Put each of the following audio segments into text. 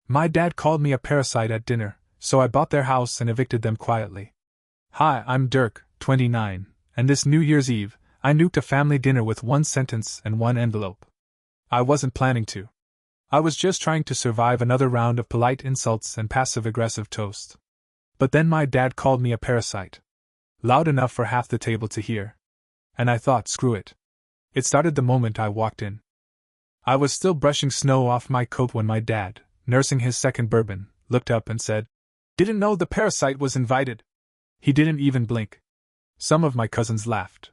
My dad called me a parasite at dinner, so I bought their house and evicted them quietly. Hi, I'm Dirk, 29, and this New Year's Eve, I nuked a family dinner with one sentence and one envelope. I wasn't planning to. I was just trying to survive another round of polite insults and passive-aggressive toast. But then my dad called me a parasite. Loud enough for half the table to hear. And I thought, screw it. It started the moment I walked in. I was still brushing snow off my coat when my dad, nursing his second bourbon, looked up and said, "Didn't know the parasite was invited." He didn't even blink. Some of my cousins laughed.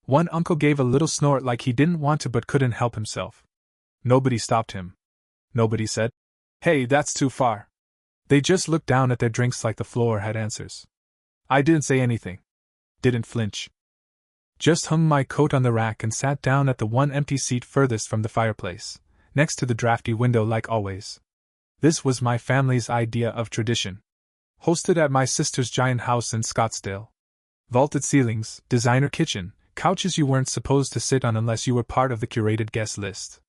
One uncle gave a little snort like he didn't want to but couldn't help himself. Nobody stopped him. Nobody said, "Hey, that's too far." They just looked down at their drinks like the floor had answers. I didn't say anything. Didn't flinch. Just hung my coat on the rack and sat down at the one empty seat furthest from the fireplace, next to the drafty window like always. This was my family's idea of tradition. Hosted at my sister's giant house in Scottsdale. Vaulted ceilings, designer kitchen, couches you weren't supposed to sit on unless you were part of the curated guest list.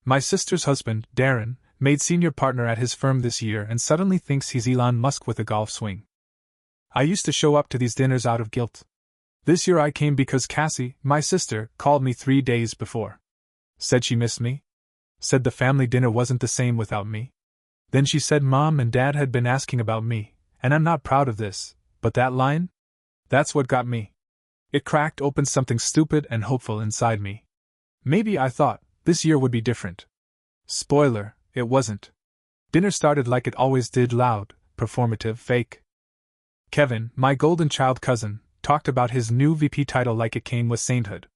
My sister's husband, Darren, made senior partner at his firm this year and suddenly thinks he's Elon Musk with a golf swing. I used to show up to these dinners out of guilt. This year I came because Cassie, my sister, called me 3 days before. Said she missed me. Said the family dinner wasn't the same without me. Then she said Mom and Dad had been asking about me, and I'm not proud of this, but that line? That's what got me. It cracked open something stupid and hopeful inside me. Maybe I thought this year would be different. Spoiler, it wasn't. Dinner started like it always did, loud, performative, fake. Kevin, my golden child cousin, talked about his new VP title like it came with sainthood.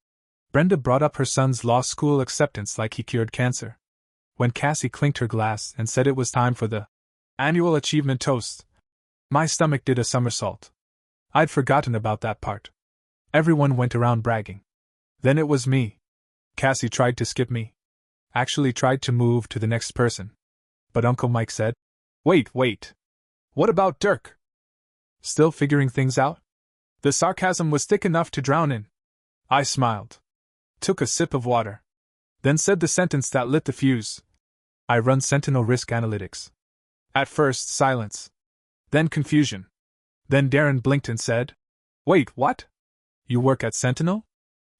Brenda brought up her son's law school acceptance like he cured cancer. When Cassie clinked her glass and said it was time for the annual achievement toast, my stomach did a somersault. I'd forgotten about that part. Everyone went around bragging. Then it was me. Cassie tried to skip me. Actually tried to move to the next person. But Uncle Mike said, Wait. What about Dirk? Still figuring things out? The sarcasm was thick enough to drown in. I smiled. Took a sip of water. Then said the sentence that lit the fuse. I run Sentinel risk analytics. At first, silence. Then confusion. Then Darren blinked and said, Wait, what? You work at Sentinel?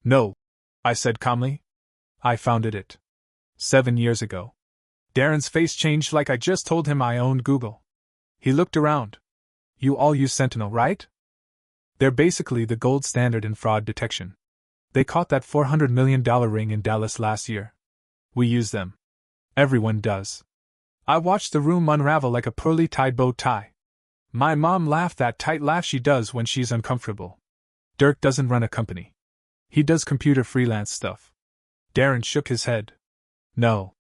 No, I said calmly. I founded it. 7 years ago. Darren's face changed like I just told him I owned Google. He looked around. You all use Sentinel, right? They're basically the gold standard in fraud detection. They caught that $400 million ring in Dallas last year. We use them. Everyone does. I watched the room unravel like a poorly tied bow tie. My mom laughed that tight laugh she does when she's uncomfortable. Dirk doesn't run a company. He does computer freelance stuff. Darren shook his head. No.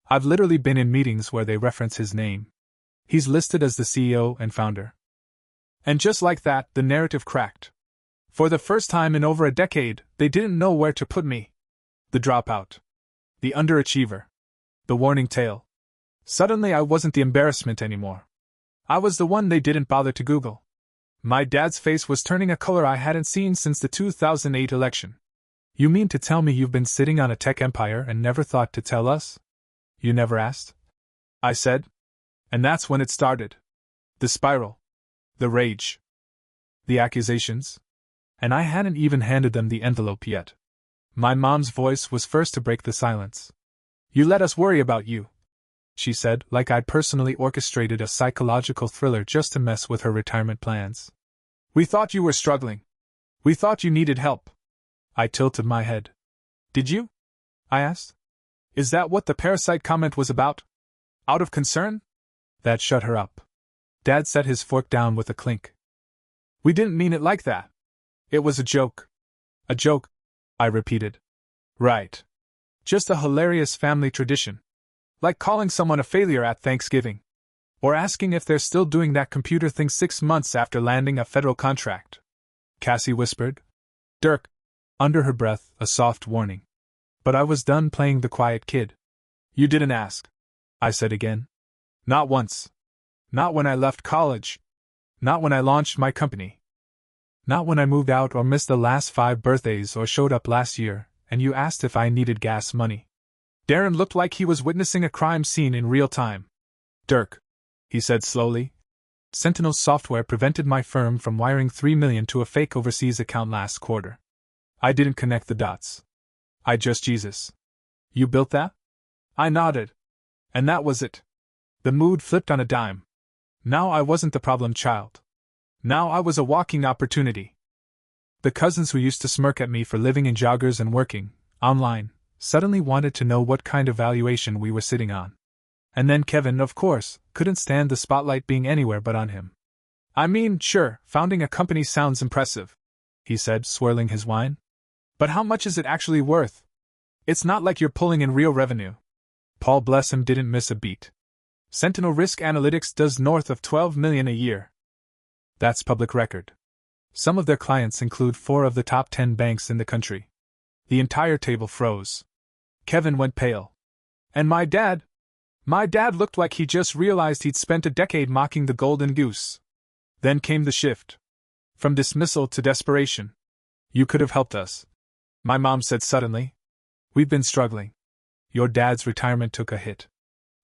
I've literally been in meetings where they reference his name. He's listed as the CEO and founder. And just like that, the narrative cracked. For the first time in over a decade, they didn't know where to put me. The dropout. The underachiever. The warning tale. Suddenly I wasn't the embarrassment anymore. I was the one they didn't bother to Google. My dad's face was turning a color I hadn't seen since the 2008 election. You mean to tell me you've been sitting on a tech empire and never thought to tell us? You never asked? I said. And that's when it started. The spiral. The rage. The accusations. And I hadn't even handed them the envelope yet. My mom's voice was first to break the silence. You let us worry about you, she said, like I'd personally orchestrated a psychological thriller just to mess with her retirement plans. We thought you were struggling. We thought you needed help. I tilted my head. Did you? I asked. Is that what the parasite comment was about? Out of concern? That shut her up. Dad set his fork down with a clink. We didn't mean it like that. It was a joke. A joke, I repeated. Right. Just a hilarious family tradition. Like calling someone a failure at Thanksgiving. Or asking if they're still doing that computer thing 6 months after landing a federal contract. Cassie whispered. Dirk. Under her breath, a soft warning. But I was done playing the quiet kid. You didn't ask, I said again. Not once. Not when I left college. Not when I launched my company. Not when I moved out or missed the last 5 birthdays or showed up last year, and you asked if I needed gas money. Darren looked like he was witnessing a crime scene in real time. Dirk, he said slowly. Sentinel software prevented my firm from wiring $3 million to a fake overseas account last quarter. I didn't connect the dots. I just Jesus. You built that? I nodded. And that was it. The mood flipped on a dime. Now I wasn't the problem child. Now I was a walking opportunity. The cousins who used to smirk at me for living in joggers and working online suddenly wanted to know what kind of valuation we were sitting on. And then Kevin, of course, couldn't stand the spotlight being anywhere but on him. I mean, sure, founding a company sounds impressive, he said, swirling his wine. But how much is it actually worth? It's not like you're pulling in real revenue. Paul, bless him, didn't miss a beat. Sentinel Risk Analytics does north of $12 million a year. That's public record. Some of their clients include 4 of the top 10 banks in the country. The entire table froze. Kevin went pale. And my dad looked like he just realized he'd spent a decade mocking the golden goose. Then came the shift. From dismissal to desperation. You could have helped us, my mom said suddenly. We've been struggling. Your dad's retirement took a hit.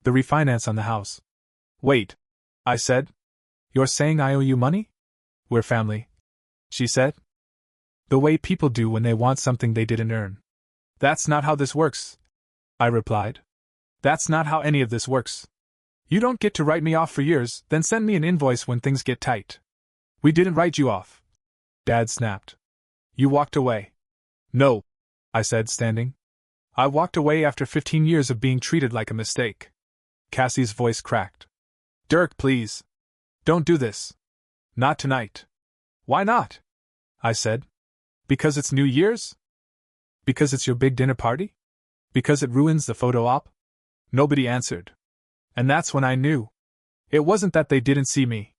The refinance on the house. Wait, I said. You're saying I owe you money? We're family, she said. The way people do when they want something they didn't earn. That's not how this works, I replied. That's not how any of this works. You don't get to write me off for years, then send me an invoice when things get tight. We didn't write you off. Dad snapped. You walked away. No, I said, standing. I walked away after 15 years of being treated like a mistake. Cassie's voice cracked. Dirk, please. Don't do this. Not tonight. Why not? I said. Because it's New Year's? Because it's your big dinner party? Because it ruins the photo op? Nobody answered. And that's when I knew. It wasn't that they didn't see me.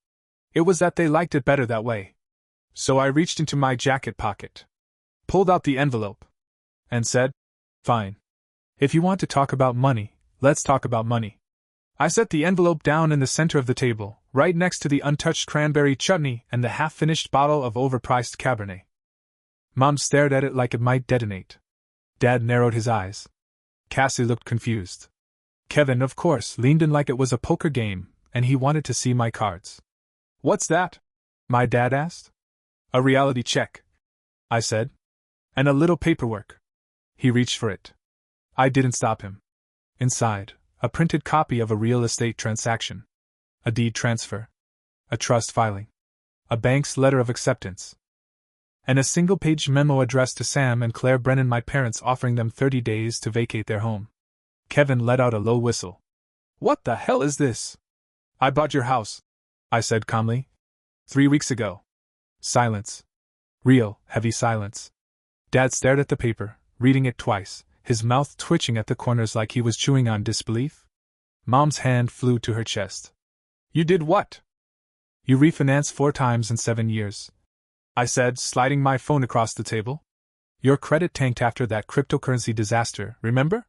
It was that they liked it better that way. So I reached into my jacket pocket, pulled out the envelope, and said, Fine. If you want to talk about money, let's talk about money. I set the envelope down in the center of the table, right next to the untouched cranberry chutney and the half-finished bottle of overpriced Cabernet. Mom stared at it like it might detonate. Dad narrowed his eyes. Cassie looked confused. Kevin, of course, leaned in like it was a poker game, and he wanted to see my cards. What's that? My dad asked. A reality check, I said. And a little paperwork. He reached for it. I didn't stop him. Inside, a printed copy of a real estate transaction. A deed transfer. A trust filing. A bank's letter of acceptance. And a single-page memo addressed to Sam and Claire Brennan, my parents, offering them 30 days to vacate their home. Kevin let out a low whistle. What the hell is this? I bought your house, I said calmly. 3 weeks ago. Silence. Real, heavy silence. Dad stared at the paper, reading it twice, his mouth twitching at the corners like he was chewing on disbelief. Mom's hand flew to her chest. You did what? You refinanced 4 times in 7 years, I said, sliding my phone across the table. Your credit tanked after that cryptocurrency disaster, remember?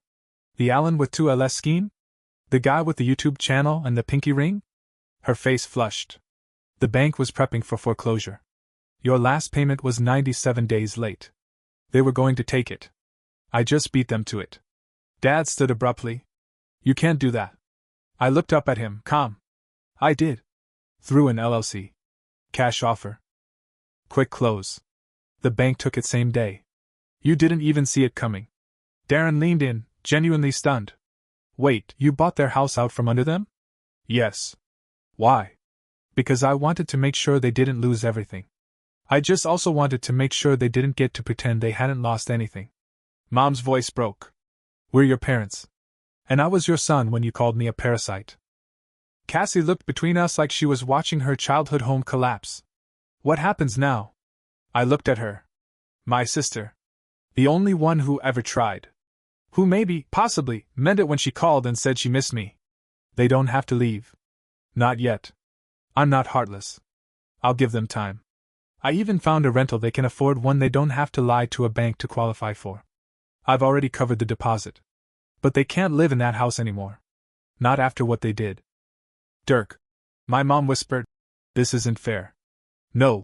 The Allen with 2 LS scheme? The guy with the YouTube channel and the pinky ring? Her face flushed. The bank was prepping for foreclosure. Your last payment was 97 days late. They were going to take it. I just beat them to it. Dad stood abruptly. You can't do that. I looked up at him, calm. I did. Through an LLC. Cash offer. Quick close. The bank took it same day. You didn't even see it coming. Darren leaned in, genuinely stunned. Wait, you bought their house out from under them? Yes. Why? Because I wanted to make sure they didn't lose everything. I just also wanted to make sure they didn't get to pretend they hadn't lost anything. Mom's voice broke. We're your parents. And I was your son when you called me a parasite. Cassie looked between us like she was watching her childhood home collapse. What happens now? I looked at her. My sister. The only one who ever tried. Who maybe, possibly, meant it when she called and said she missed me. They don't have to leave. Not yet. I'm not heartless. I'll give them time. I even found a rental they can afford, one they don't have to lie to a bank to qualify for. I've already covered the deposit. But they can't live in that house anymore. Not after what they did. Dirk. My mom whispered. This isn't fair. No.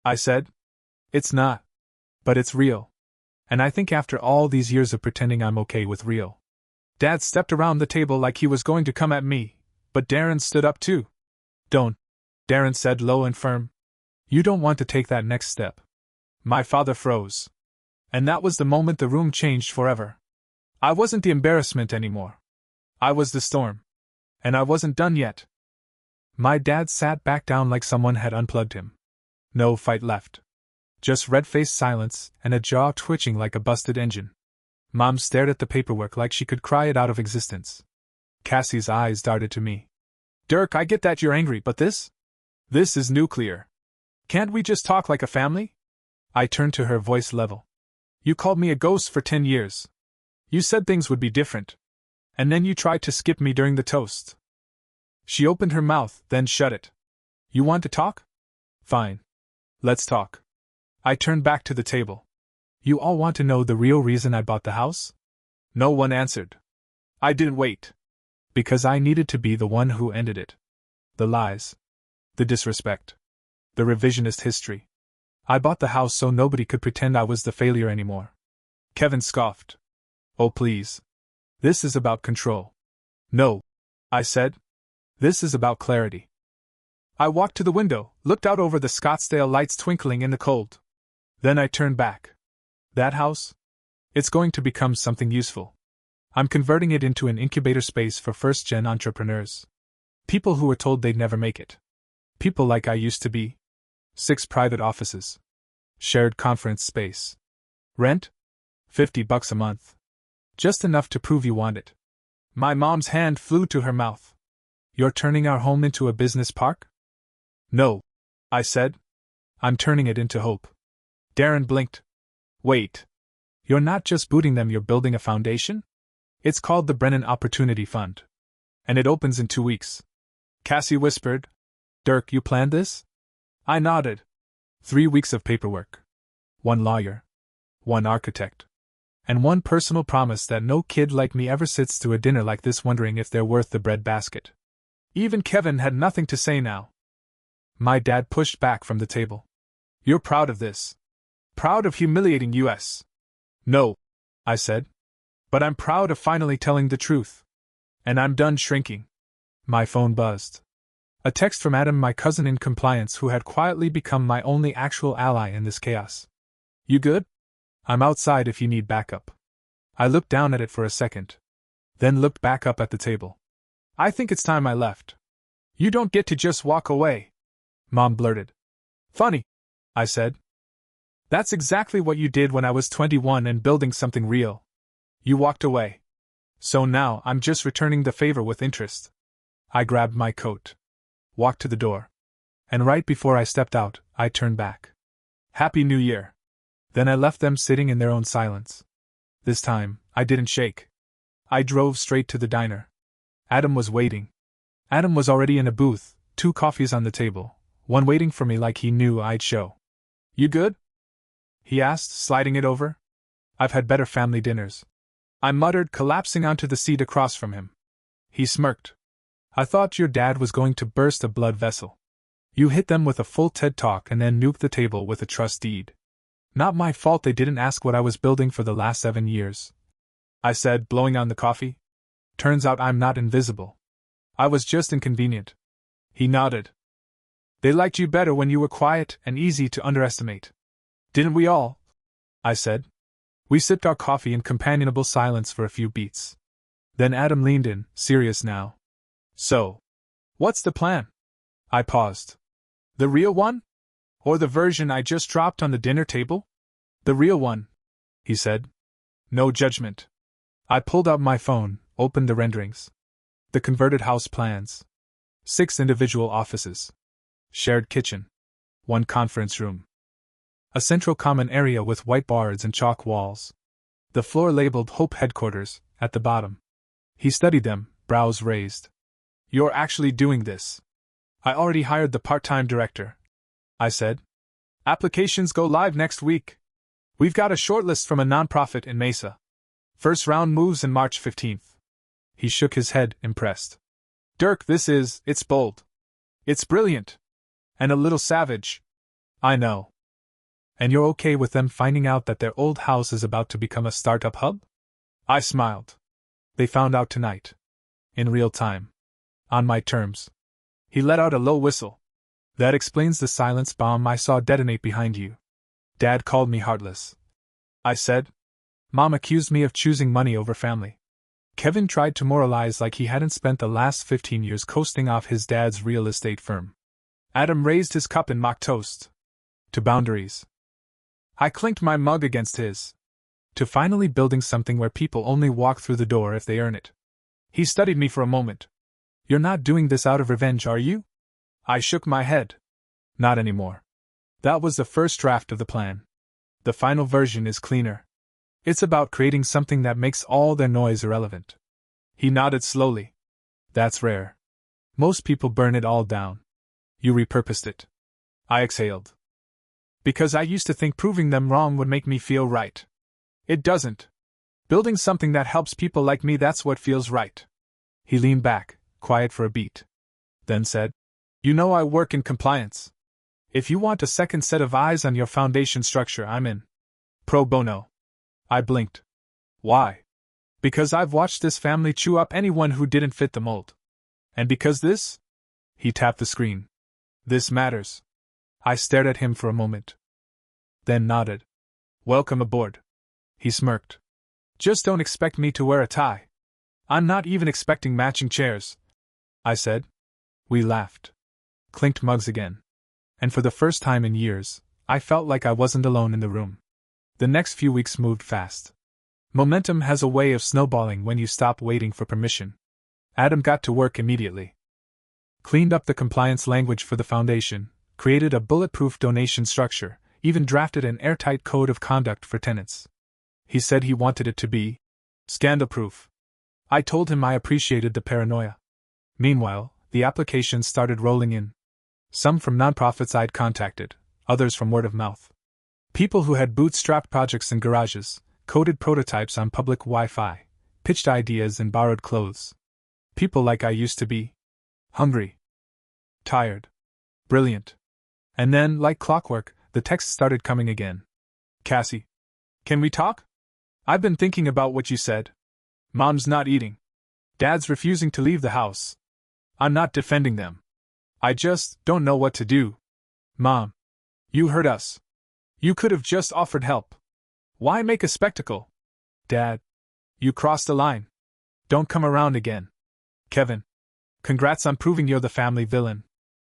I said. It's not. But it's real. And I think after all these years of pretending I'm okay with real. Dad stepped around the table like he was going to come at me, But Darren stood up too. Don't, Darren said low and firm. You don't want to take that next step. My father froze. And that was the moment the room changed forever. I wasn't the embarrassment anymore. I was the storm. And I wasn't done yet. My dad sat back down like someone had unplugged him. No fight left. Just red-faced silence and a jaw twitching like a busted engine. Mom stared at the paperwork like she could cry it out of existence. Cassie's eyes darted to me. Dirk, I get that you're angry, but this? This is nuclear. Can't we just talk like a family? I turned to her, voice level. You called me a ghost for 10 years. You said things would be different. And then you tried to skip me during the toast. She opened her mouth, then shut it. You want to talk? Fine. Let's talk. I turned back to the table. You all want to know the real reason I bought the house? No one answered. I didn't wait. Because I needed to be the one who ended it. The lies. The disrespect. The revisionist history. I bought the house so nobody could pretend I was the failure anymore. Kevin scoffed. Oh please. This is about control. No, I said. This is about clarity. I walked to the window, looked out over the Scottsdale lights twinkling in the cold. Then I turned back. That house? It's going to become something useful. I'm converting it into an incubator space for first-gen entrepreneurs. People who were told they'd never make it. People like I used to be. 6 private offices. Shared conference space. Rent? $50 a month. Just enough to prove you want it. My mom's hand flew to her mouth. You're turning our home into a business park? No, I said. I'm turning it into hope. Darren blinked. Wait. You're not just booting them, you're building a foundation? It's called the Brennan Opportunity Fund. And it opens in 2 weeks. Cassie whispered. Dirk, you planned this? I nodded. 3 weeks of paperwork. 1 lawyer. 1 architect. And 1 personal promise that no kid like me ever sits through a dinner like this wondering if they're worth the breadbasket. Even Kevin had nothing to say now. My dad pushed back from the table. You're proud of this. Proud of humiliating us. No, I said. But I'm proud of finally telling the truth. And I'm done shrinking. My phone buzzed. A text from Adam, my cousin in compliance who had quietly become my only actual ally in this chaos. You good? I'm outside if you need backup. I looked down at it for a second. Then looked back up at the table. I think it's time I left. You don't get to just walk away. Mom blurted. Funny, I said. That's exactly what you did when I was 21 and building something real. You walked away. So now I'm just returning the favor with interest. I grabbed my coat. Walked to the door. And right before I stepped out, I turned back. Happy New Year. Then I left them sitting in their own silence. This time, I didn't shake. I drove straight to the diner. Adam was waiting. Adam was already in a booth, 2 coffees on the table, 1 waiting for me like he knew I'd show. You good? He asked, sliding it over. I've had better family dinners. I muttered, collapsing onto the seat across from him. He smirked. I thought your dad was going to burst a blood vessel. You hit them with a full TED talk and then nuked the table with a trust deed. Not my fault they didn't ask what I was building for the last 7 years. I said, blowing on the coffee. Turns out I'm not invisible. I was just inconvenient. He nodded. They liked you better when you were quiet and easy to underestimate. Didn't we all? I said. We sipped our coffee in companionable silence for a few beats. Then Adam leaned in, serious now. So, what's the plan? I paused. The real one? Or the version I just dropped on the dinner table? The real one, he said. No judgment. I pulled out my phone, opened the renderings. The converted house plans. 6 individual offices. Shared kitchen. 1 conference room. A central common area with whiteboards and chalk walls. The floor labeled Hope Headquarters, at the bottom. He studied them, brows raised. You're actually doing this. I already hired the part-time director, I said. Applications go live next week. We've got a shortlist from a nonprofit in Mesa. First round moves in March 15th. He shook his head, impressed. Dirk, it's bold. It's brilliant. And a little savage. I know. And you're okay with them finding out that their old house is about to become a startup hub? I smiled. They found out tonight. In real time. On my terms. He let out a low whistle. That explains the silence bomb I saw detonate behind you. Dad called me heartless. I said. Mom accused me of choosing money over family. Kevin tried to moralize like he hadn't spent the last 15 years coasting off his dad's real estate firm. Adam raised his cup in mock toast. To boundaries. I clinked my mug against his. To finally building something where people only walk through the door if they earn it. He studied me for a moment. You're not doing this out of revenge, are you? I shook my head. Not anymore. That was the first draft of the plan. The final version is cleaner. It's about creating something that makes all their noise irrelevant. He nodded slowly. That's rare. Most people burn it all down. You repurposed it. I exhaled. Because I used to think proving them wrong would make me feel right. It doesn't. Building something that helps people like me, that's what feels right. He leaned back, quiet for a beat. Then said, You know I work in compliance. If you want a second set of eyes on your foundation structure, I'm in. Pro bono. I blinked. Why? Because I've watched this family chew up anyone who didn't fit the mold. And because this? He tapped the screen. This matters. I stared at him for a moment. Then nodded. Welcome aboard. He smirked. Just don't expect me to wear a tie. I'm not even expecting matching chairs. I said. We laughed. Clinked mugs again. And for the first time in years, I felt like I wasn't alone in the room. The next few weeks moved fast. Momentum has a way of snowballing when you stop waiting for permission. Adam got to work immediately. Cleaned up the compliance language for the foundation, created a bulletproof donation structure, even drafted an airtight code of conduct for tenants. He said he wanted it to be scandal-proof. I told him I appreciated the paranoia. Meanwhile, the applications started rolling in. Some from nonprofits I'd contacted, others from word of mouth. People who had bootstrapped projects in garages, coded prototypes on public Wi-Fi, pitched ideas and borrowed clothes. People like I used to be. Hungry. Tired. Brilliant. And then, like clockwork, the texts started coming again. Cassie. Can we talk? I've been thinking about what you said. Mom's not eating. Dad's refusing to leave the house. I'm not defending them. I just don't know what to do. Mom. You heard us. You could have just offered help. Why make a spectacle? Dad. You crossed the line. Don't come around again. Kevin. Congrats on proving you're the family villain.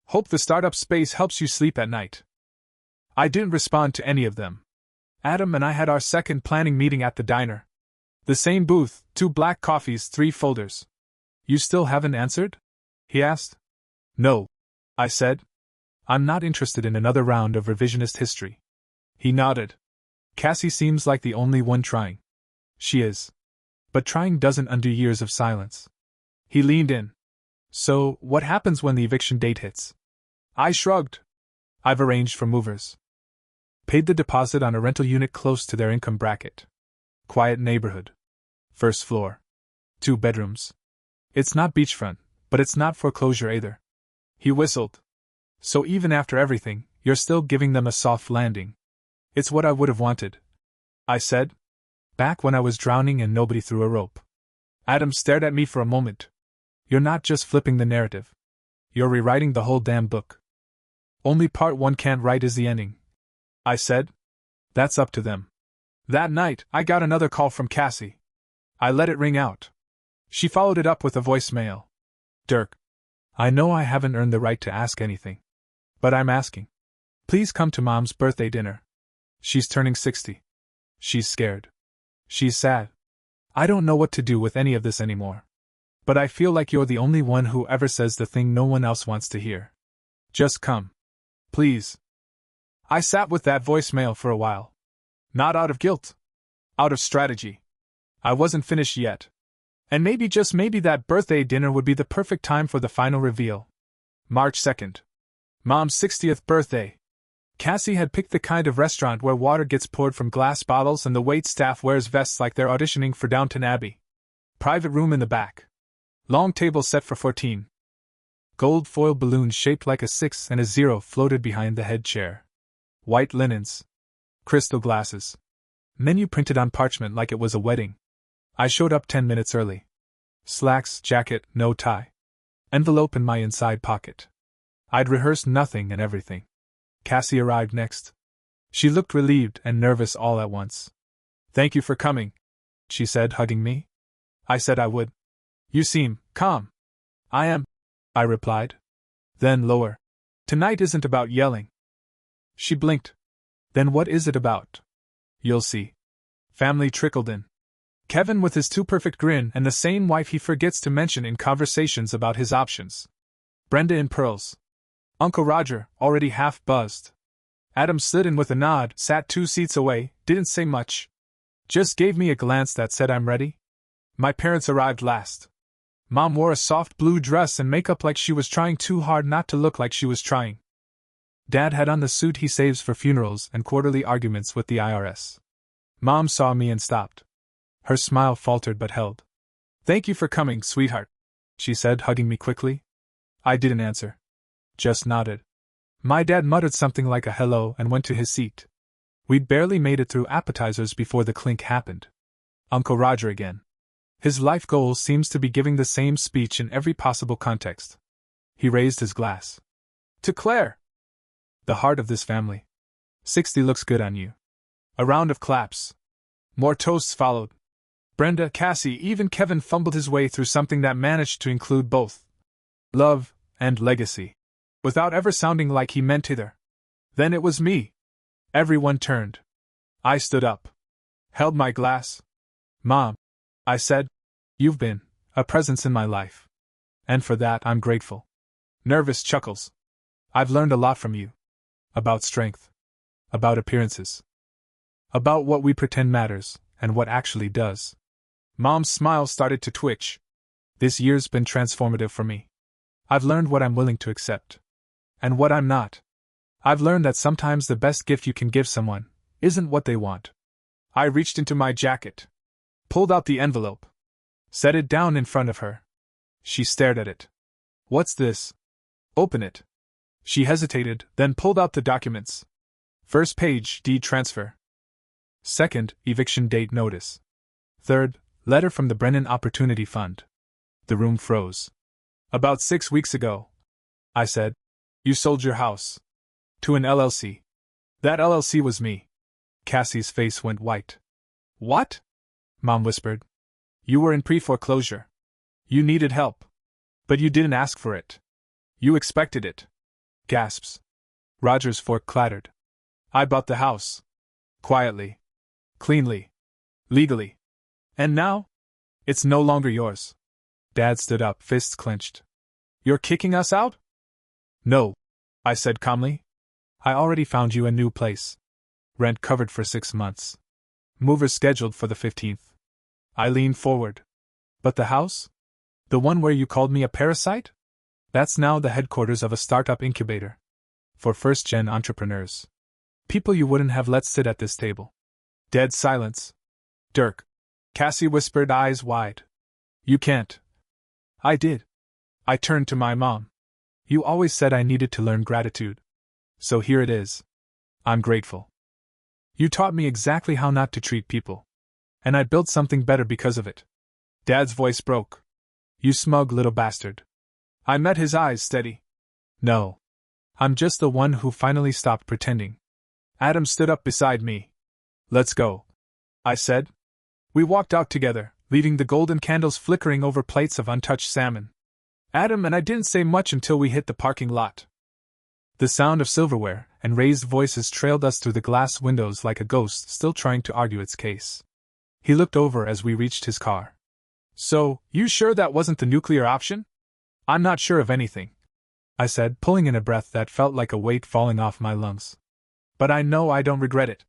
Hope the startup space helps you sleep at night. I didn't respond to any of them. Adam and I had our second planning meeting at the diner. The same booth, 2 black coffees, 3 folders. You still haven't answered? He asked. No. I said. I'm not interested in another round of revisionist history. He nodded. Cassie seems like the only one trying. She is. But trying doesn't undo years of silence. He leaned in. So, what happens when the eviction date hits? I shrugged. I've arranged for movers. Paid the deposit on a rental unit close to their income bracket. Quiet neighborhood. First floor. 2 bedrooms. It's not beachfront, but it's not foreclosure either. He whistled. So even after everything, you're still giving them a soft landing. It's what I would have wanted. I said. Back when I was drowning and nobody threw a rope. Adam stared at me for a moment. You're not just flipping the narrative. You're rewriting the whole damn book. Only part one can't write is the ending. I said. That's up to them. That night, I got another call from Cassie. I let it ring out. She followed it up with a voicemail. Dirk. I know I haven't earned the right to ask anything. But I'm asking. Please come to Mom's birthday dinner. She's turning 60. She's scared. She's sad. I don't know what to do with any of this anymore. But I feel like you're the only one who ever says the thing no one else wants to hear. Just come. Please. I sat with that voicemail for a while. Not out of guilt. Out of strategy. I wasn't finished yet. And maybe, just maybe, that birthday dinner would be the perfect time for the final reveal. March 2nd. Mom's 60th birthday. Cassie had picked the kind of restaurant where water gets poured from glass bottles and the wait staff wears vests like they're auditioning for Downton Abbey. Private room in the back. Long table set for 14. Gold foil balloons shaped like a 6 and a 0 floated behind the head chair. White linens. Crystal glasses. Menu printed on parchment like it was a wedding. I showed up 10 minutes early. Slacks, jacket, no tie. Envelope in my inside pocket. I'd rehearsed nothing and everything. Cassie arrived next. She looked relieved and nervous all at once. "Thank you for coming," she said, hugging me. I said I would. "You seem calm." "I am," I replied. Then lower. "Tonight isn't about yelling." She blinked. "Then what is it about?" "You'll see." Family trickled in. Kevin with his too perfect grin and the sane wife he forgets to mention in conversations about his options. Brenda in pearls. Uncle Roger, already half buzzed. Adam slid in with a nod, sat 2 seats away, didn't say much. Just gave me a glance that said I'm ready. My parents arrived last. Mom wore a soft blue dress and makeup like she was trying too hard not to look like she was trying. Dad had on the suit he saves for funerals and quarterly arguments with the IRS. Mom saw me and stopped. Her smile faltered but held. "Thank you for coming, sweetheart," she said, hugging me quickly. I didn't answer. Just nodded. My dad muttered something like a hello and went to his seat. We'd barely made it through appetizers before the clink happened. Uncle Roger again. His life goal seems to be giving the same speech in every possible context. He raised his glass. "To Claire, the heart of this family. 60 looks good on you." A round of claps. More toasts followed. Brenda, Cassie, even Kevin fumbled his way through something that managed to include both love and legacy, without ever sounding like he meant either. Then it was me. Everyone turned. I stood up. Held my glass. "Mom," I said, "you've been a presence in my life. And for that I'm grateful." Nervous chuckles. "I've learned a lot from you. About strength. About appearances. About what we pretend matters, and what actually does." Mom's smile started to twitch. "This year's been transformative for me. I've learned what I'm willing to accept. And what I'm not. I've learned that sometimes the best gift you can give someone isn't what they want." I reached into my jacket. Pulled out the envelope. Set it down in front of her. She stared at it. "What's this?" "Open it." She hesitated, then pulled out the documents. First page, deed transfer. Second, eviction date notice. Third, letter from the Brennan Opportunity Fund. The room froze. "About 6 weeks ago," I said, "you sold your house. To an LLC. That LLC was me." Cassie's face went white. "What?" Mom whispered. "You were in pre-foreclosure. You needed help. But you didn't ask for it. You expected it." Gasps. Roger's fork clattered. "I bought the house. Quietly. Cleanly. Legally. And now? It's no longer yours." Dad stood up, fists clenched. "You're kicking us out?" "No," I said calmly. "I already found you a new place. Rent covered for 6 months. Movers scheduled for the 15th. I leaned forward. "But the house? The one where you called me a parasite? That's now the headquarters of a startup incubator. For first-gen entrepreneurs. People you wouldn't have let sit at this table." Dead silence. "Dirk," Cassie whispered, eyes wide. "You can't." I did. I turned to my mom. "You always said I needed to learn gratitude. So here it is. I'm grateful. You taught me exactly how not to treat people. And I built something better because of it." Dad's voice broke. "You smug little bastard." I met his eyes steady. "No. I'm just the one who finally stopped pretending." Adam stood up beside me. "Let's go," I said. We walked out together, leaving the golden candles flickering over plates of untouched salmon. Adam and I didn't say much until we hit the parking lot. The sound of silverware and raised voices trailed us through the glass windows like a ghost still trying to argue its case. He looked over as we reached his car. "So, you sure that wasn't the nuclear option?" "I'm not sure of anything," I said, pulling in a breath that felt like a weight falling off my lungs. "But I know I don't regret it."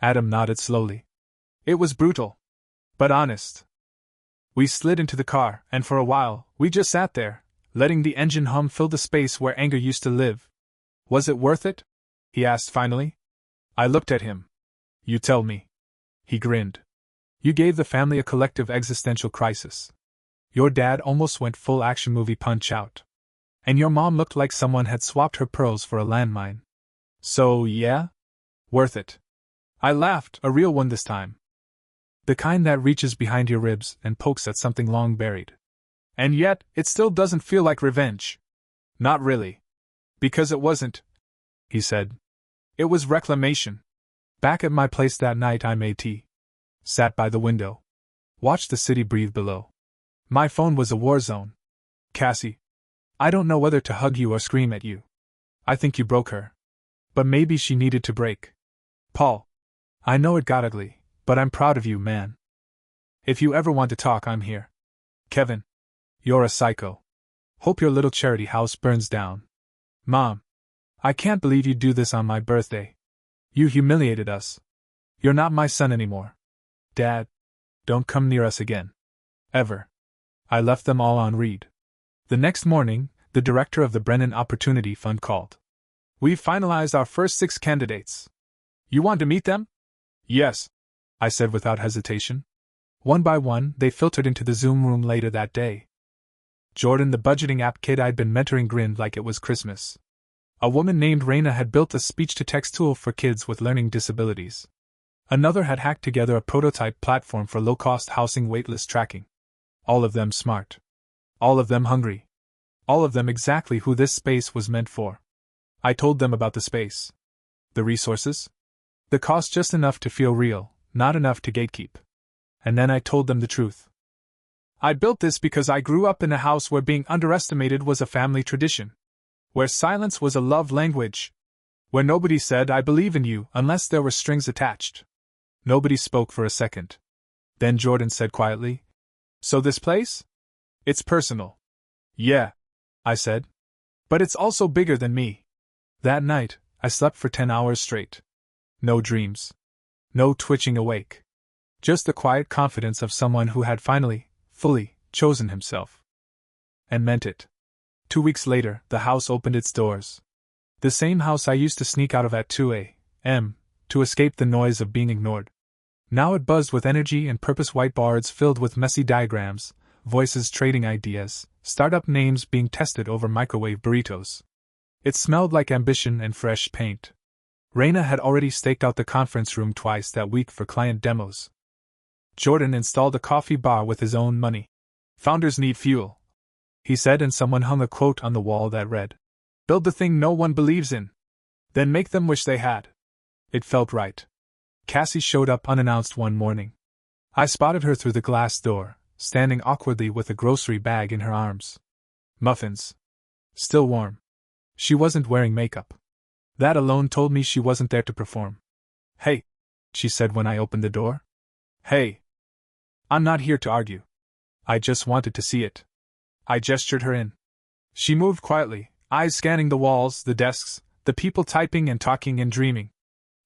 Adam nodded slowly. "It was brutal. But honest." We slid into the car, and for a while, we just sat there, letting the engine hum fill the space where anger used to live. "Was it worth it?" he asked finally. I looked at him. "You tell me." He grinned. "You gave the family a collective existential crisis. Your dad almost went full action movie Punch-Out! And your mom looked like someone had swapped her pearls for a landmine. So, yeah? Worth it." I laughed, a real one this time. The kind that reaches behind your ribs and pokes at something long buried. And yet, it still doesn't feel like revenge. Not really. Because it wasn't, he said. It was reclamation. Back at my place that night, I made tea. Sat by the window. Watched the city breathe below. My phone was a war zone. Cassie. I don't know whether to hug you or scream at you. I think you broke her. But maybe she needed to break. Paul. I know it got ugly, but I'm proud of you, man. If you ever want to talk, I'm here. Kevin. You're a psycho. Hope your little charity house burns down. Mom. I can't believe you'd do this on my birthday. You humiliated us. You're not my son anymore. Dad. Don't come near us again. Ever. I left them all on read. The next morning, the director of the Brennan Opportunity Fund called. We've finalized our first 6 candidates. You want to meet them? Yes, I said without hesitation. One by one, they filtered into the Zoom room later that day. Jordan, the budgeting app kid I'd been mentoring, grinned like it was Christmas. A woman named Raina had built a speech-to-text tool for kids with learning disabilities. Another had hacked together a prototype platform for low-cost housing waitlist tracking. All of them smart. All of them hungry. All of them exactly who this space was meant for. I told them about the space. The resources. The cost just enough to feel real, not enough to gatekeep. And then I told them the truth. I built this because I grew up in a house where being underestimated was a family tradition. Where silence was a love language. Where nobody said, I believe in you, unless there were strings attached. Nobody spoke for a second. Then Jordan said quietly, So this place? It's personal. Yeah, I said. But it's also bigger than me. That night, I slept for 10 hours straight. No dreams. No twitching awake. Just the quiet confidence of someone who had finally, fully, chosen himself. And meant it. 2 weeks later, the house opened its doors. The same house I used to sneak out of at 2 a.m. to escape the noise of being ignored. Now it buzzed with energy and purpose, whiteboards filled with messy diagrams, voices trading ideas, startup names being tested over microwave burritos. It smelled like ambition and fresh paint. Raina had already staked out the conference room twice that week for client demos. Jordan installed a coffee bar with his own money. Founders need fuel, he said, and someone hung a quote on the wall that read, Build the thing no one believes in. Then make them wish they had. It felt right. Cassie showed up unannounced one morning. I spotted her through the glass door, standing awkwardly with a grocery bag in her arms. Muffins. Still warm. She wasn't wearing makeup. That alone told me she wasn't there to perform. Hey, she said when I opened the door. Hey. I'm not here to argue. I just wanted to see it. I gestured her in. She moved quietly, eyes scanning the walls, the desks, the people typing and talking and dreaming.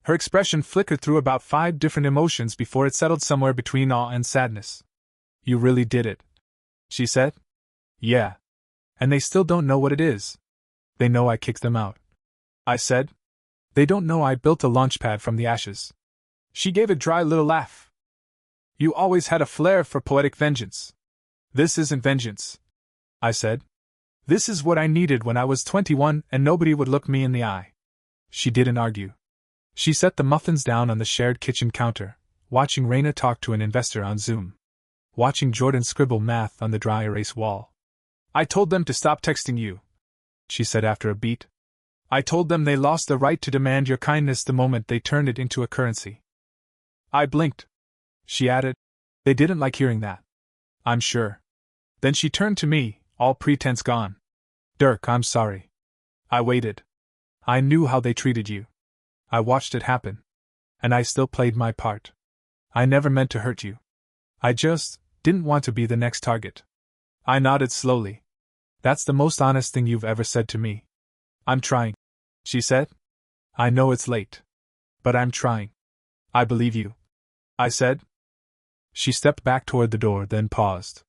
Her expression flickered through about 5 different emotions before it settled somewhere between awe and sadness. You really did it, she said. Yeah. And they still don't know what it is. They know I kicked them out, I said. They don't know I built a launchpad from the ashes. She gave a dry little laugh. You always had a flair for poetic vengeance. This isn't vengeance, I said. This is what I needed when I was 21 and nobody would look me in the eye. She didn't argue. She set the muffins down on the shared kitchen counter, watching Raina talk to an investor on Zoom. Watching Jordan scribble math on the dry erase wall. I told them to stop texting you, she said after a beat. I told them they lost the right to demand your kindness the moment they turned it into a currency. I blinked. She added, They didn't like hearing that. I'm sure. Then she turned to me, all pretense gone. Dirk, I'm sorry. I waited. I knew how they treated you. I watched it happen. And I still played my part. I never meant to hurt you. I just didn't want to be the next target. I nodded slowly. That's the most honest thing you've ever said to me. I'm trying, she said. I know it's late. But I'm trying. I believe you, I said. She stepped back toward the door, then paused.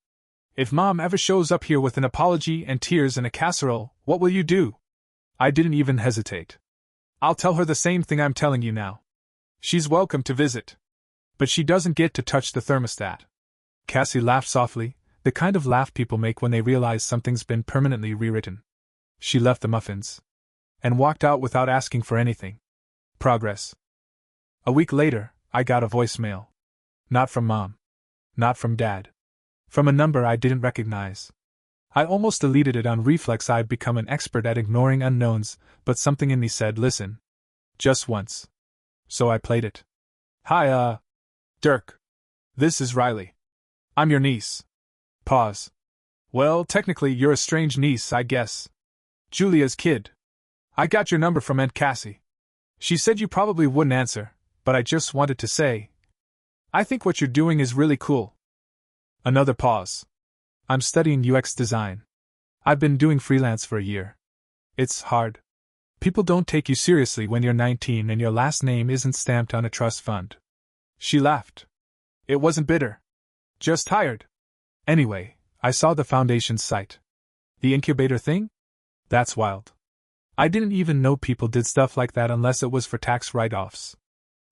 If Mom ever shows up here with an apology and tears and a casserole, what will you do? I didn't even hesitate. I'll tell her the same thing I'm telling you now. She's welcome to visit. But she doesn't get to touch the thermostat. Cassie laughed softly, the kind of laugh people make when they realize something's been permanently rewritten. She left the muffins. And walked out without asking for anything. Progress. A week later, I got a voicemail. Not from Mom. Not from Dad. From a number I didn't recognize. I almost deleted it on reflex. I'd become an expert at ignoring unknowns, but something in me said, listen. Just once. So I played it. Hi, Dirk. This is Riley. I'm your niece. Pause. Well, technically, you're a strange niece, I guess. Julia's kid. I got your number from Aunt Cassie. She said you probably wouldn't answer, but I just wanted to say, I think what you're doing is really cool. Another pause. I'm studying UX design. I've been doing freelance for a year. It's hard. People don't take you seriously when you're 19 and your last name isn't stamped on a trust fund. She laughed. It wasn't bitter. Just tired. Anyway, I saw the foundation's site. The incubator thing? That's wild. I didn't even know people did stuff like that unless it was for tax write-offs.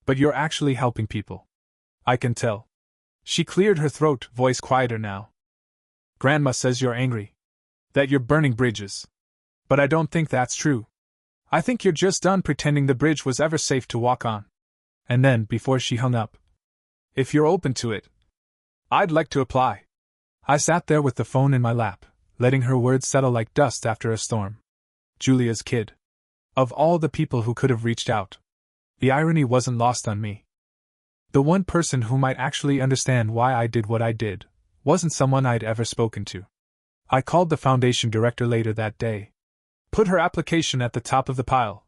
But you're actually helping people. I can tell. She cleared her throat, voice quieter now. Grandma says you're angry. That you're burning bridges. But I don't think that's true. I think you're just done pretending the bridge was ever safe to walk on. And then, before she hung up, if you're open to it, I'd like to apply. I sat there with the phone in my lap, letting her words settle like dust after a storm. Julia's kid. Of all the people who could have reached out, the irony wasn't lost on me. The one person who might actually understand why I did what I did wasn't someone I'd ever spoken to. I called the foundation director later that day. Put her application at the top of the pile,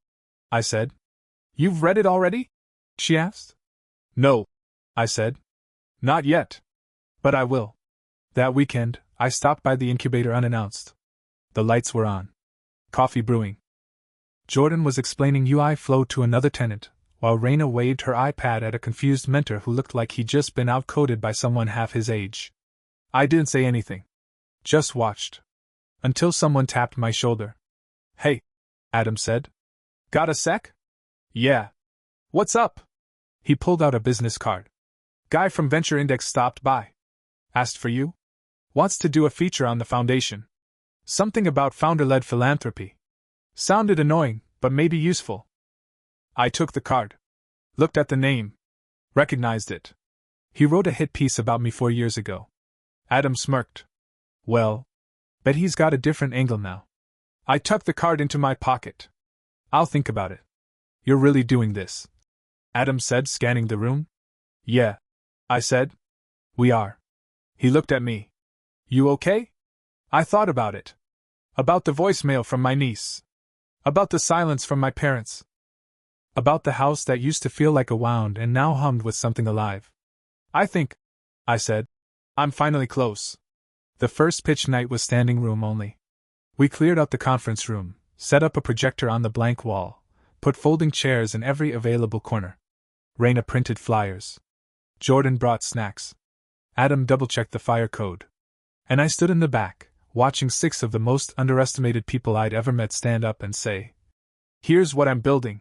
I said. You've read it already? She asked. No, I said. Not yet. But I will. That weekend, I stopped by the incubator unannounced. The lights were on. Coffee brewing. Jordan was explaining UI flow to another tenant, while Raina waved her iPad at a confused mentor who looked like he'd just been outcoded by someone half his age. I didn't say anything. Just watched. Until someone tapped my shoulder. Hey, Adam said. Got a sec? Yeah. What's up? He pulled out a business card. Guy from Venture Index stopped by. Asked for you? Wants to do a feature on the foundation. Something about founder-led philanthropy. Sounded annoying, but maybe useful. I took the card. Looked at the name. Recognized it. He wrote a hit piece about me 4 years ago. Adam smirked. Well, bet he's got a different angle now. I tucked the card into my pocket. I'll think about it. You're really doing this? Adam said, scanning the room. Yeah, I said. We are. He looked at me. You okay? I thought about it. About the voicemail from my niece. About the silence from my parents. About the house that used to feel like a wound and now hummed with something alive. I think, I said, I'm finally close. The first pitch night was standing room only. We cleared out the conference room, set up a projector on the blank wall, put folding chairs in every available corner. Raina printed flyers. Jordan brought snacks. Adam double-checked the fire code. And I stood in the back, watching 6 of the most underestimated people I'd ever met stand up and say, here's what I'm building.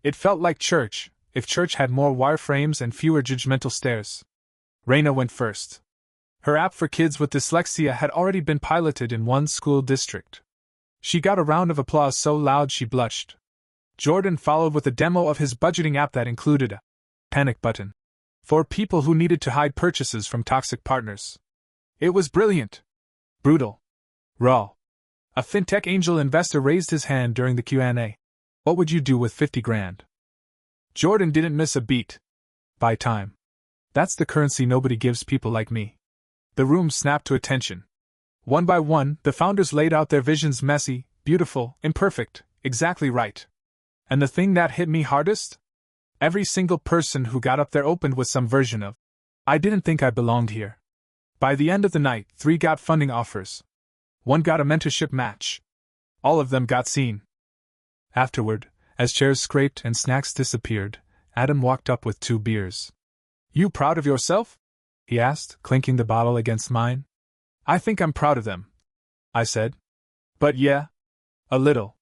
It felt like church, if church had more wireframes and fewer judgmental stares. Raina went first. Her app for kids with dyslexia had already been piloted in one school district. She got a round of applause so loud she blushed. Jordan followed with a demo of his budgeting app that included a panic button for people who needed to hide purchases from toxic partners. It was brilliant. Brutal. Raw. A fintech angel investor raised his hand during the Q&A. What would you do with 50 grand? Jordan didn't miss a beat. Buy time. That's the currency nobody gives people like me. The room snapped to attention. One by one, the founders laid out their visions, messy, beautiful, imperfect, exactly right. And the thing that hit me hardest? Every single person who got up there opened with some version of, I didn't think I belonged here. By the end of the night, 3 got funding offers. 1 got a mentorship match. All of them got seen. Afterward, as chairs scraped and snacks disappeared, Adam walked up with 2 beers. You proud of yourself? He asked, clinking the bottle against mine. I think I'm proud of them, I said. But yeah, a little.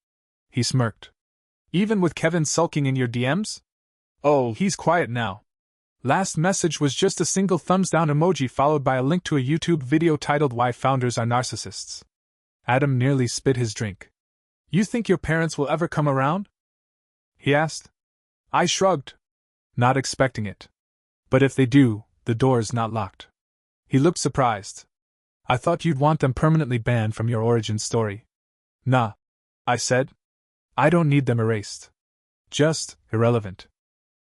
He smirked. Even with Kevin sulking in your DMs? Oh, he's quiet now. Last message was just a single thumbs down emoji followed by a link to a YouTube video titled Why Founders Are Narcissists. Adam nearly spit his drink. You think your parents will ever come around? He asked. I shrugged, not expecting it. But if they do, the door's not locked. He looked surprised. I thought you'd want them permanently banned from your origin story. Nah, I said. I don't need them erased. Just irrelevant.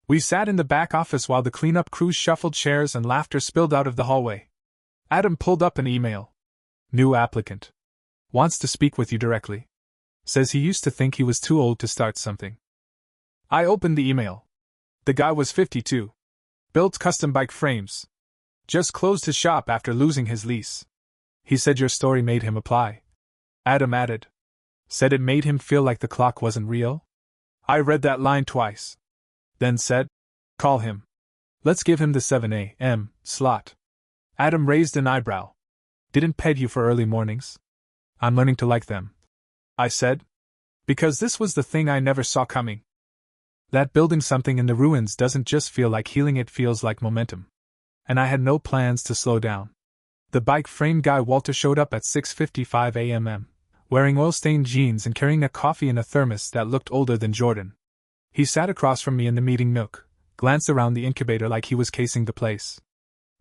We sat in the back office while the cleanup crew shuffled chairs and laughter spilled out of the hallway. Adam pulled up an email. New applicant. Wants to speak with you directly. Says he used to think he was too old to start something. I opened the email. The guy was 52. Built custom bike frames. Just closed his shop after losing his lease. He said your story made him apply. Adam added. Said it made him feel like the clock wasn't real? I read that line twice. Then said, call him. Let's give him the 7 a.m. slot. Adam raised an eyebrow. Didn't peg you for early mornings? I'm learning to like them. I said. Because this was the thing I never saw coming. That building something in the ruins doesn't just feel like healing, it feels like momentum. And I had no plans to slow down. The bike frame guy Walter showed up at 6:55 a.m., wearing oil-stained jeans and carrying a coffee in a thermos that looked older than Jordan. He sat across from me in the meeting nook, glanced around the incubator like he was casing the place.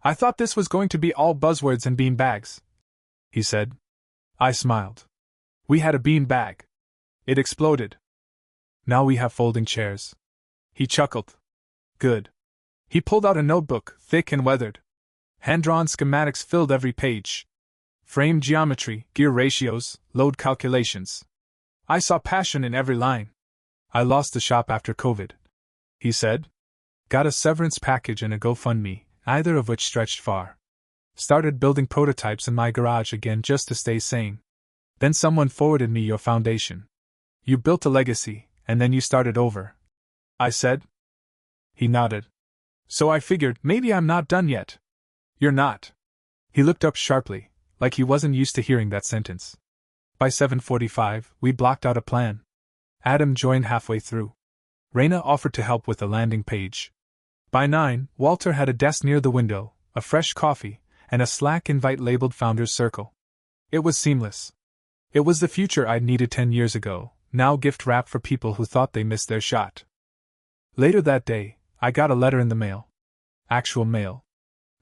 I thought this was going to be all buzzwords and bean bags, he said. I smiled. We had a bean bag. It exploded. Now we have folding chairs. He chuckled. Good. He pulled out a notebook, thick and weathered. Hand-drawn schematics filled every page. Frame geometry, gear ratios, load calculations. I saw passion in every line. I lost the shop after COVID, he said. Got a severance package and a GoFundMe, either of which stretched far. Started building prototypes in my garage again just to stay sane. Then someone forwarded me your foundation. You built a legacy, and then you started over. I said. He nodded. So I figured, maybe I'm not done yet. You're not. He looked up sharply, like he wasn't used to hearing that sentence. By 7:45, we blocked out a plan. Adam joined halfway through. Raina offered to help with the landing page. By 9, Walter had a desk near the window, a fresh coffee, and a Slack invite labeled Founders Circle. It was seamless. It was the future I'd needed 10 years ago, now gift wrapped for people who thought they missed their shot. Later that day, I got a letter in the mail. Actual mail.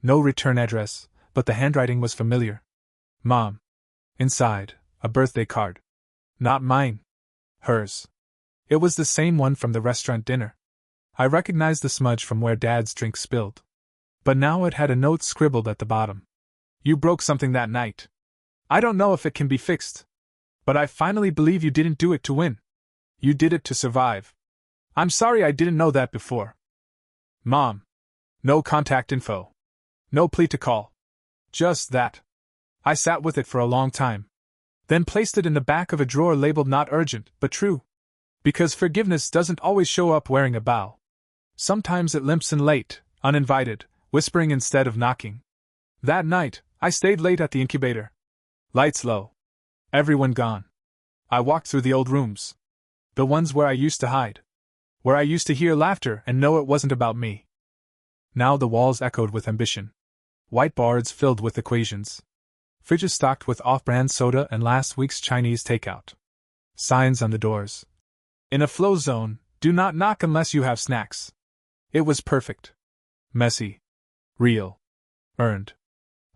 No return address, but the handwriting was familiar. Mom. Inside, a birthday card. Not mine. Hers. It was the same one from the restaurant dinner. I recognized the smudge from where Dad's drink spilled. But now it had a note scribbled at the bottom. You broke something that night. I don't know if it can be fixed. But I finally believe you didn't do it to win. You did it to survive. I'm sorry I didn't know that before. Mom. No contact info. No plea to call. Just that. I sat with it for a long time. Then placed it in the back of a drawer labeled not urgent, but true. Because forgiveness doesn't always show up wearing a bow. Sometimes it limps in late, uninvited, whispering instead of knocking. That night, I stayed late at the incubator. Lights low. Everyone gone. I walked through the old rooms. The ones where I used to hide. Where I used to hear laughter and know it wasn't about me. Now the walls echoed with ambition. Whiteboards filled with equations. Fridges stocked with off-brand soda and last week's Chinese takeout. Signs on the doors. In a flow zone, do not knock unless you have snacks. It was perfect. Messy. Real. Earned.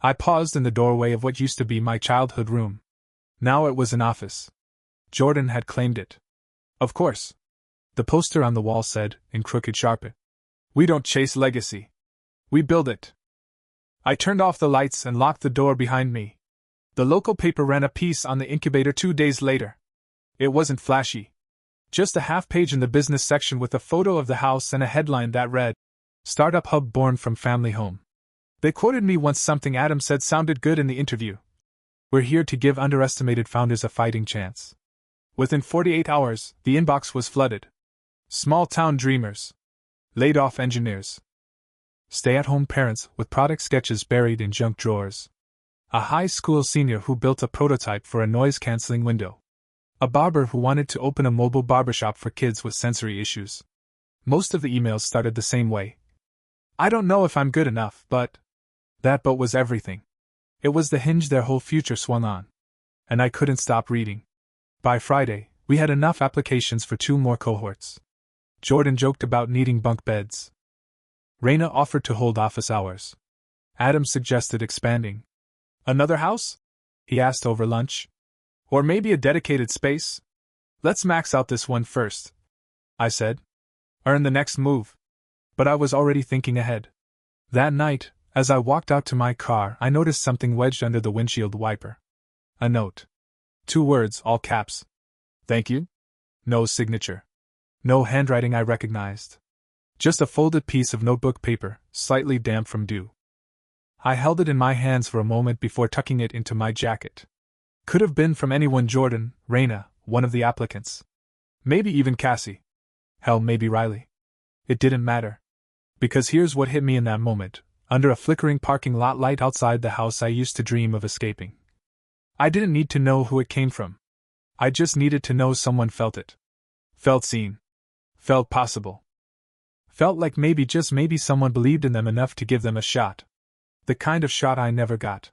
I paused in the doorway of what used to be my childhood room. Now it was an office. Jordan had claimed it. Of course. The poster on the wall said, in crooked sharpet, "We don't chase legacy. We build it." I turned off the lights and locked the door behind me. The local paper ran a piece on the incubator 2 days later. It wasn't flashy. Just a half page in the business section with a photo of the house and a headline that read, "Startup Hub born from family home." They quoted me once something Adam said sounded good in the interview. "We're here to give underestimated founders a fighting chance." Within 48 hours, the inbox was flooded. Small-town dreamers. Laid-off engineers. Stay-at-home parents with product sketches buried in junk drawers. A high school senior who built a prototype for a noise-canceling window. A barber who wanted to open a mobile barbershop for kids with sensory issues. Most of the emails started the same way. "I don't know if I'm good enough, but..." That "but" was everything. It was the hinge their whole future swung on. And I couldn't stop reading. By Friday, we had enough applications for 2 more cohorts. Jordan joked about needing bunk beds. Raina offered to hold office hours. Adam suggested expanding. Another house? He asked over lunch. Or maybe a dedicated space? Let's max out this one first, I said. Earn the next move. But I was already thinking ahead. That night, as I walked out to my car, I noticed something wedged under the windshield wiper. A note. 2 words, all caps. Thank you? No signature. No handwriting I recognized. Just a folded piece of notebook paper, slightly damp from dew. I held it in my hands for a moment before tucking it into my jacket. Could have been from anyone: Jordan, Raina, one of the applicants. Maybe even Cassie. Hell, maybe Riley. It didn't matter. Because here's what hit me in that moment, under a flickering parking lot light outside the house I used to dream of escaping. I didn't need to know who it came from. I just needed to know someone felt it. Felt seen. Felt possible. Felt like maybe, just maybe, someone believed in them enough to give them a shot. The kind of shot I never got.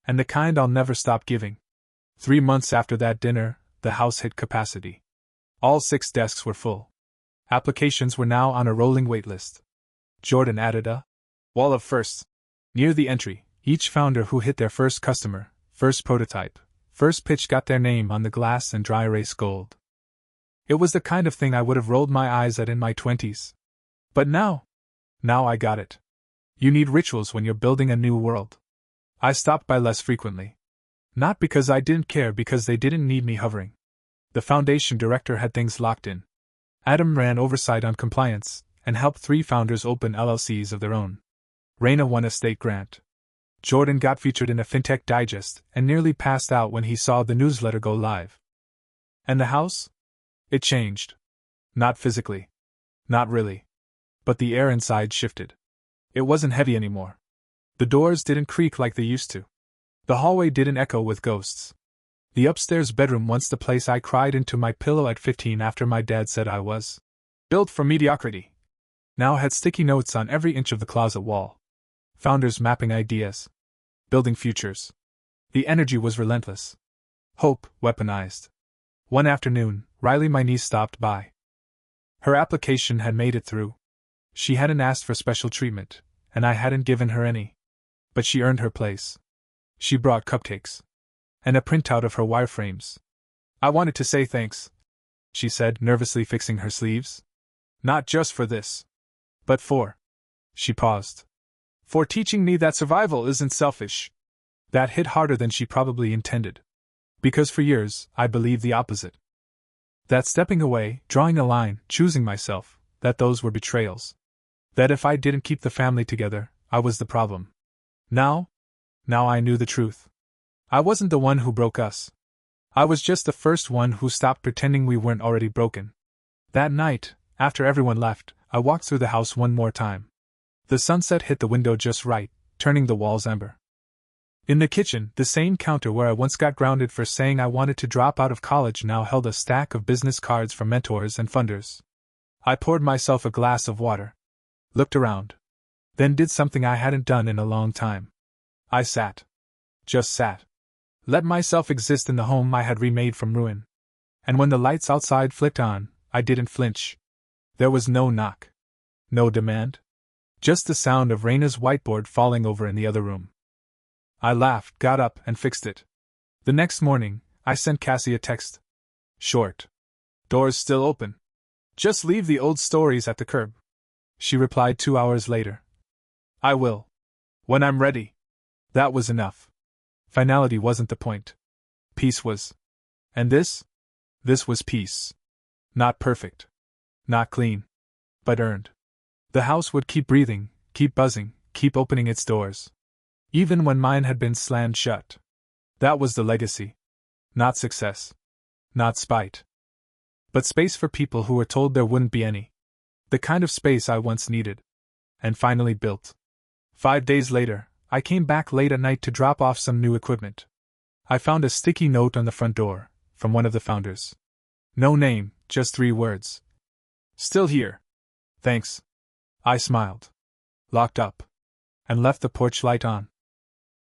And the kind I'll never stop giving. 3 months after that dinner, the house hit capacity. All 6 desks were full. Applications were now on a rolling wait list. Jordan added a wall of firsts. Near the entry, each founder who hit their first customer, first prototype, first pitch got their name on the glass in dry erase gold. It was the kind of thing I would have rolled my eyes at in my 20s. But now I got it. You need rituals when you're building a new world. I stopped by less frequently. Not because I didn't care, because they didn't need me hovering. The foundation director had things locked in. Adam ran oversight on compliance, and helped 3 founders open LLCs of their own. Raina won a state grant. Jordan got featured in a fintech digest and nearly passed out when he saw the newsletter go live. And the house? It changed. Not physically. Not really. But the air inside shifted. It wasn't heavy anymore. The doors didn't creak like they used to. The hallway didn't echo with ghosts. The upstairs bedroom, once the place I cried into my pillow at 15 after my dad said I was built for mediocrity, now had sticky notes on every inch of the closet wall. Founders mapping ideas. Building futures. The energy was relentless. Hope, weaponized. One afternoon, Riley, my niece, stopped by. Her application had made it through. She hadn't asked for special treatment, and I hadn't given her any. But she earned her place. She brought cupcakes. And a printout of her wireframes. I wanted to say thanks, she said, nervously fixing her sleeves. Not just for this. But for. She paused. For teaching me that survival isn't selfish. That hit harder than she probably intended. Because for years, I believed the opposite. That stepping away, drawing a line, choosing myself, that those were betrayals. That if I didn't keep the family together, I was the problem. Now I knew the truth. I wasn't the one who broke us. I was just the first one who stopped pretending we weren't already broken. That night, after everyone left, I walked through the house one more time. The sunset hit the window just right, turning the walls amber. In the kitchen, the same counter where I once got grounded for saying I wanted to drop out of college now held a stack of business cards from mentors and funders. I poured myself a glass of water. Looked around. Then did something I hadn't done in a long time. I sat. Just sat. Let myself exist in the home I had remade from ruin. And when the lights outside flicked on, I didn't flinch. There was no knock. No demand. Just the sound of Raina's whiteboard falling over in the other room. I laughed, got up, and fixed it. The next morning, I sent Cassie a text. Short. Doors still open. Just leave the old stories at the curb. She replied 2 hours later. I will. When I'm ready. That was enough. Finality wasn't the point. Peace was. And this? This was peace. Not perfect. Not clean. But earned. The house would keep breathing, keep buzzing, keep opening its doors. Even when mine had been slammed shut. That was the legacy. Not success. Not spite. But space for people who were told there wouldn't be any. The kind of space I once needed. And finally built. 5 days later, I came back late at night to drop off some new equipment. I found a sticky note on the front door, from one of the founders. No name, just 3 words. Still here. Thanks. I smiled. Locked up. And left the porch light on.